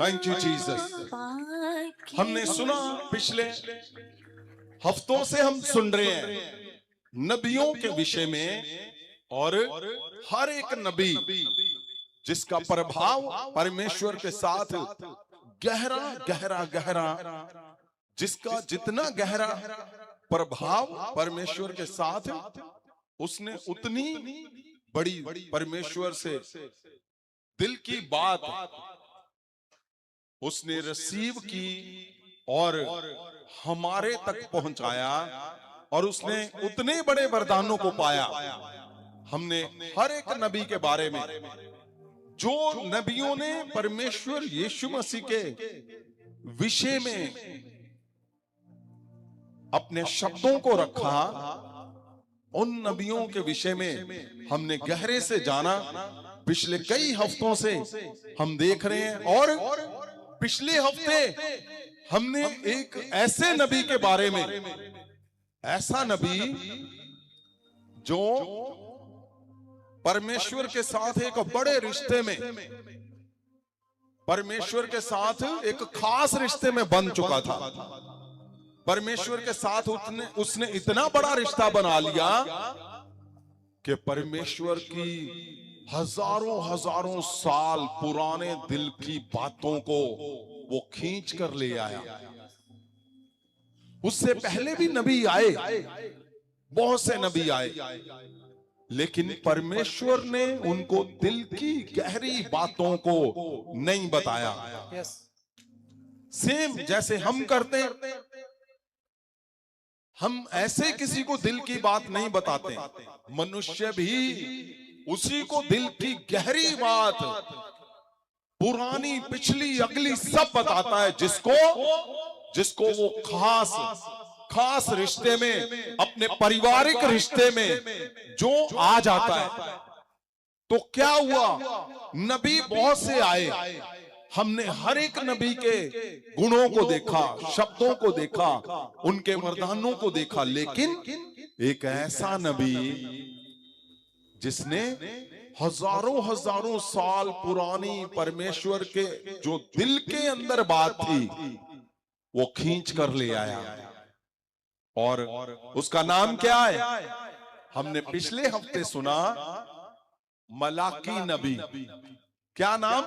Thank you Jesus. हमने सुना, पिछले हफ्तों से हम सुन रहे हैं नबियों के विषय में, और हर एक नबी जिसका प्रभाव परमेश्वर के साथ गहरा गहरा गहरा, जिसका जितना गहरा प्रभाव परमेश्वर के साथ, उसने उतनी बड़ी परमेश्वर से दिल की बात उसने रिसीव की और हमारे तक पहुंचाया, और उसने उतने बड़े वरदानों को पाया। हमने हर एक नबी के बारे में, जो नबियों ने परमेश्वर यीशु मसीह के विषय में अपने शब्दों को रखा, उन नबियों के विषय में हमने गहरे से जाना। पिछले कई हफ्तों से हम देख रहे हैं, और पिछले हफ्ते हमने एक ऐसे नबी के बारे में, ऐसा नबी जो परमेश्वर के साथ एक बड़े रिश्ते में, परमेश्वर के साथ एक खास रिश्ते में बन चुका था। परमेश्वर के साथ उसने इतना बड़ा रिश्ता बना लिया कि परमेश्वर की हजारों हजारों साल पुराने दिल की बातों को वो खींच कर ले आया। उससे पहले भी नबी आए, बहुत से नबी आए, लेकिन परमेश्वर ने उनको दिल की गहरी बातों को नहीं बताया। सेम जैसे हम करते हैं, हम ऐसे किसी को दिल की बात नहीं बताते। मनुष्य भी उसी को दिल की गहरी बात, पुरानी पिछली अगली सब बताता है, जिसको वो खास रिश्ते में, अपने पारिवारिक रिश्ते में जो आ जाता है। तो क्या हुआ, नबी बहुत से आए, हमने हर एक नबी के गुणों को देखा, शब्दों को देखा, उनके वरदानों को देखा, लेकिन एक ऐसा नबी जिसने हजारों हजारों साल पुरानी परमेश्वर के जो दिल के अंदर बात थी वो खींच कर ले आया, और उसका नाम क्या है? हमने पिछले हफ्ते सुना, मलाकी नबी। क्या नाम?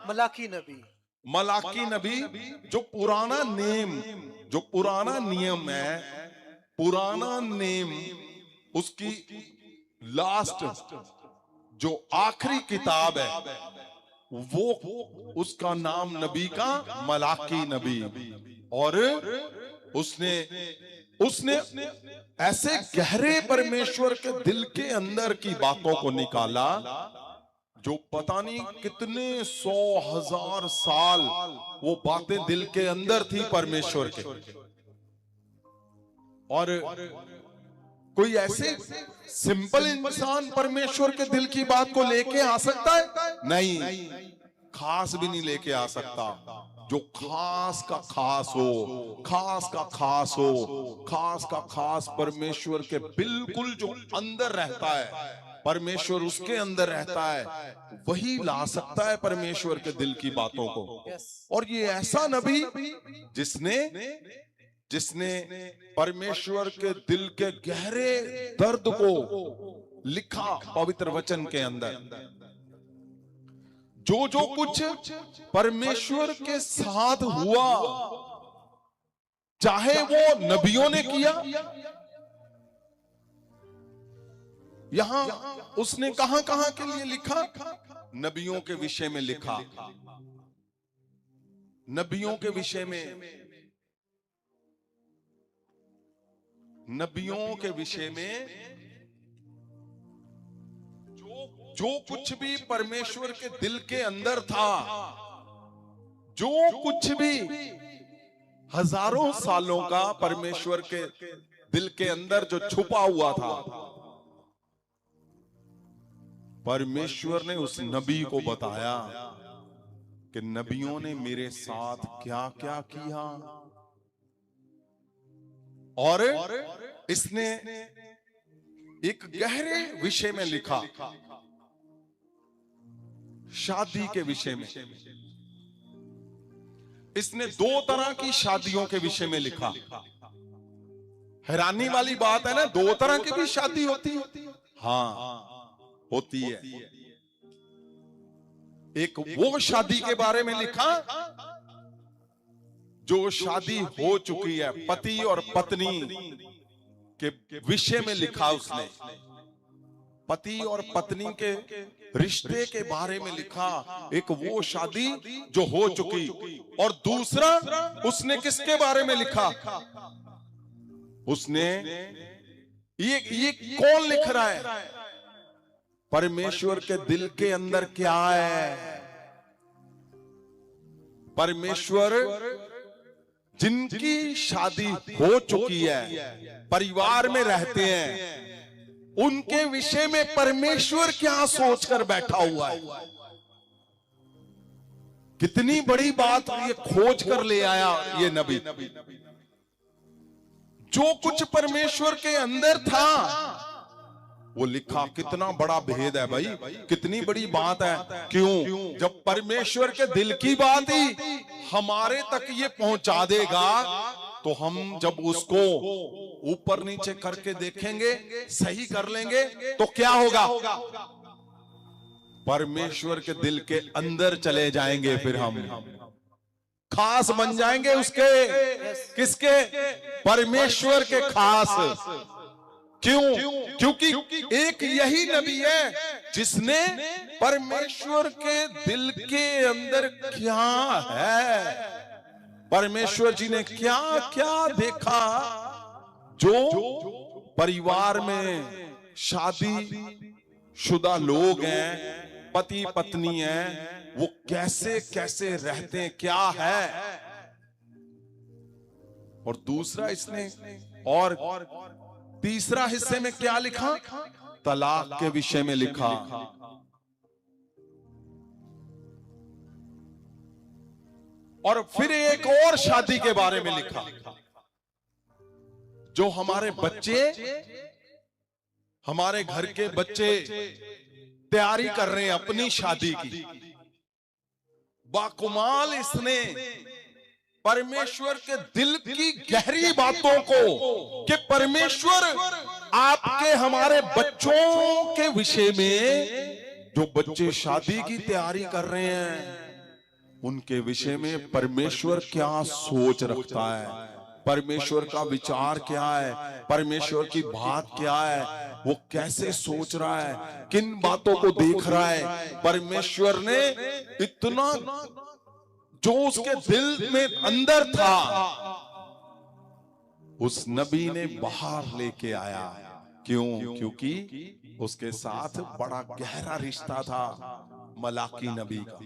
मलाकी नबी। मलाकी नबी, जो पुराना नियम है, पुराना नेम, उसकी लास्ट जो आखिरी किताब है, वो उसका नाम नबी का मलाकी नबी। और उसने ऐसे गहरे परमेश्वर के दिल के अंदर की बातों को निकाला, जो पता नहीं कितने 100,000 साल वो बातें दिल के अंदर थी परमेश्वर के। और कोई ऐसे सिंपल इंसान परमेश्वर के दिल की बात को लेके आ सकता है? नहीं, खास भी नहीं लेके आ सकता। जो खास का खास हो, खास का खास हो, खास का खास परमेश्वर के बिल्कुल जो अंदर रहता है, परमेश्वर उसके अंदर रहता है, वही ला सकता है परमेश्वर के दिल की बातों को। और ये ऐसा नबी जिसने परमेश्वर के दिल के गहरे दर्द को लिखा पवित्र वचन के अंदर। जो कुछ परमेश्वर के साथ हुआ, चाहे वो नबियों ने किया, यहां उसने कहां कहां के लिए लिखा? नबियों के विषय में लिखा। नबियों के विषय में, नबियों के विषय में जो कुछ भी परमेश्वर के दिल के अंदर था, जो कुछ भी हजारों सालों का परमेश्वर के दिल के अंदर जो छुपा हुआ था, परमेश्वर ने उस नबी को बताया कि नबियों ने मेरे साथ क्या क्या किया। और इसने एक गहरे विषय में लिखा, शादी के विषय में। इसने 2 तरह की शादियों के विषय में लिखा। हैरानी वाली बात है ना, 2 तरह की भी शादी होती है। हाँ, होती है। एक वो शादी के बारे में लिखा जो शादी हो चुकी है, पति और पत्नी के विषय में लिखा उसने। पति और पत्नी के रिश्ते के बारे में लिखा, एक वो शादी जो हो चुकी। और दूसरा उसने किसके बारे में लिखा? उसने ये कौन लिख रहा है? परमेश्वर के दिल के अंदर क्या है? परमेश्वर जिनकी शादी हो चुकी है, परिवार में रहते हैं, उनके विषय में परमेश्वर क्या सोचकर बैठा हुआ है। कितनी बड़ी बात ये खोज कर ले आया ये नबी। जो कुछ परमेश्वर के अंदर था वो लिखा। कितना बड़ा भेद है भाई, कितनी बड़ी बात है। क्यों? जब परमेश्वर के दिल की बात ही हमारे तक ये पहुंचा देगा, तो हम जब उसको ऊपर नीचे करके देखेंगे, सही कर लेंगे, तो क्या होगा? परमेश्वर के दिल के अंदर चले जाएंगे, फिर हम खास बन जाएंगे उसके। किसके? परमेश्वर के खास। क्यों? क्योंकि एक यही नबी है जिसने परमेश्वर के दिल के अंदर क्या है, परमेश्वर जी ने क्या क्या देखा, जो परिवार में शादी शुदा लोग हैं, पति पत्नी हैं, वो कैसे कैसे रहते हैं, क्या है। और दूसरा इसने, और तीसरा हिस्से में क्या लिखा? तलाक के विषय में लिखा। और फिर एक और शादी के बारे में लिखा, जो हमारे बच्चे, हमारे घर के बच्चे तैयारी कर रहे हैं अपनी शादी की। बाकुमाल इसने परमेश्वर के दिल की गहरी बातों को, कि परमेश्वर आपके हमारे बच्चों के विषय में, जो बच्चे शादी की तैयारी कर रहे हैं, उनके विषय में परमेश्वर क्या सोच रखता है, परमेश्वर का विचार क्या है, परमेश्वर की बात क्या है, वो कैसे सोच रहा है, किन बातों को देख रहा है। परमेश्वर ने इतना जो उसके दिल में अंदर था, उस नबी ने बाहर लेके आया। क्यों? क्योंकि उसके साथ बड़ा गहरा रिश्ता था मलाकी नबी का।